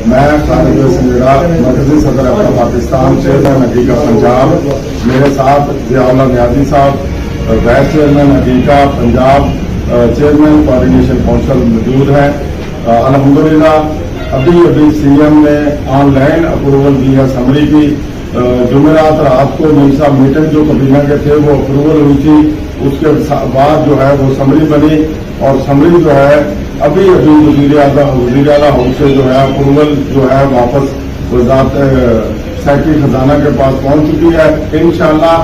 میں خالد سنجیڑا مرکزی صدر اپنا پاکستان چیئرمین حقیقہ پنجاب، میرے ساتھ ضیاء اللہ نیازی صاحب وائس چیئرمین حقیقہ پنجاب چیئرمین کوآرڈینیشن کونسل موجود ہیں۔ الحمدللہ ابھی سی ایم نے آن لائن اپروول دی ہے سمری کی۔ جمعرات رات کو میری صاحب میٹنگ جو کابینہ کے تھے وہ اپروول ہوئی تھی، اس کے بعد جو ہے وہ سمری بنی اور سمری جو ہے ابھی وزیر اعلیٰ ہاؤس سے جو ہے اپروول جو ہے واپس وزارت سیکرٹری خزانہ کے پاس پہنچ چکی ہے۔ انشاءاللہ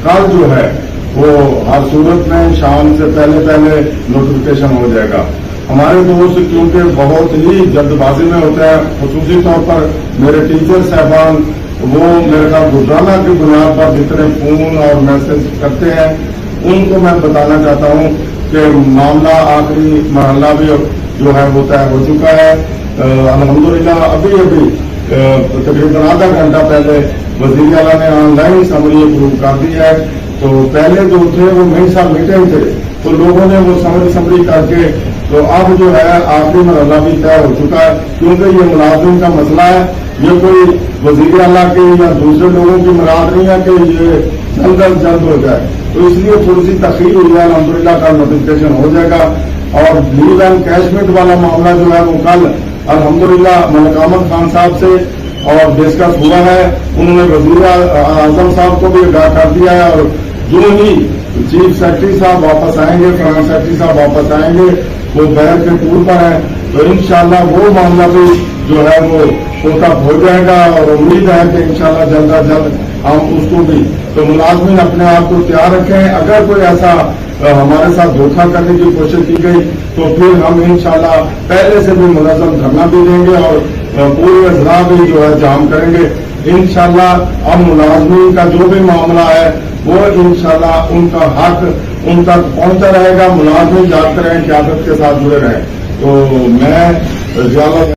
کل جو ہے وہ ہر صورت میں شام سے پہلے نوٹیفکیشن ہو جائے گا۔ ہمارے دوست کیونکہ بہت ہی جلد بازی میں ہوتا ہے، خصوصی طور پر میرے ٹیچر صاحبان وہ میرے خیال روزانہ کی بنیاد پر جتنے فون اور میسج کرتے ہیں ان کو میں بتانا چاہتا ہوں کہ معاملہ آخری مرحلہ بھی جو ہے وہ طے ہو چکا ہے۔ الحمدللہ ابھی تقریباً آدھا گھنٹہ پہلے وزیر اعلیٰ نے آن لائن سمری اپروو کر دی ہے۔ تو پہلے جو تھے وہ میرے ساتھ میٹنگ تھے تو لوگوں نے وہ سمری کر کے تو اب جو ہے آخری مرحلہ بھی طے ہو چکا ہے، کیونکہ یہ ملازم کا مسئلہ ہے، یہ کوئی وزیر اعلیٰ کے یا دوسرے لوگوں کی مراد نہیں ہے کہ یہ جلد از جلد ہو جائے، تو اس لیے تھوڑی سی تاخیر ہوئی ہے۔ الحمدللہ کل نوٹیفکیشن ہو جائے گا اور لیو اینڈ کیشمنٹ والا معاملہ جو ہے وہ کل الحمدللہ ملک احمد خان صاحب سے اور ڈسکس ہوا ہے۔ انہوں نے وزیر اعظم صاحب کو بھی آگاہ کر دیا ہے اور جو ہی چیف سیکرٹری صاحب واپس آئیں گے، فرنٹ سیکرٹری صاحب واپس آئیں گے، وہ بحر کے ٹور پر ہیں، تو انشاءاللہ وہ معاملہ بھی جو ہے وہ ہوتا ہو جائے گا اور امید ہے کہ انشاءاللہ جلد از جلد ہم اس کو بھی تو ملازمین اپنے آپ کو تیار رکھیں۔ اگر کوئی ایسا ہمارے ساتھ دھوکہ کرنے کی کوشش کی گئی تو پھر ہم انشاءاللہ پہلے سے بھی منظم دھرنا بھی دیں گے اور پورے اضلاع بھی جو ہے جام کریں گے۔ انشاءاللہ اب ملازمین کا جو بھی معاملہ ہے وہ انشاءاللہ ان کا حق ان تک پہنچتا رہے گا۔ ملازمین جاگتے رہیں، قیادت کے ساتھ جڑے رہیں۔ تو میں ضیاء اللہ